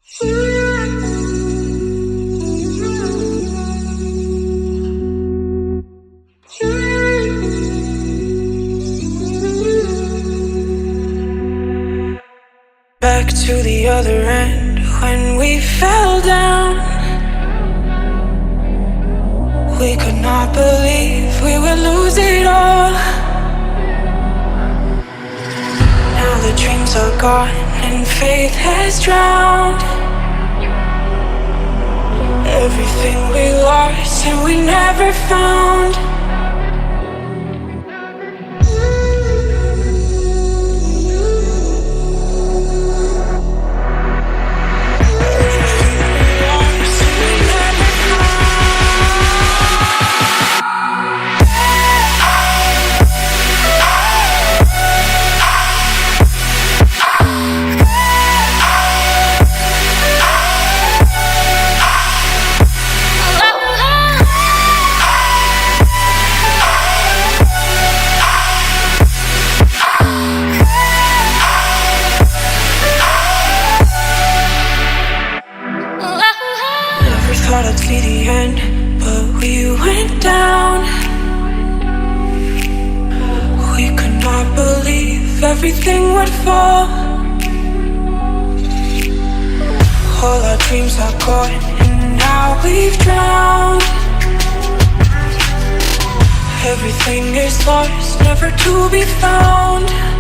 Back to the other end when we fell down. We could not believe we would lose it all. Now the dreams are gone and faith has drowned. Everything we lost and we never found. Thought I'd see the end, but we went down. We could not believe everything would fall. All our dreams are gone, and now we've drowned. Everything is lost, never to be found.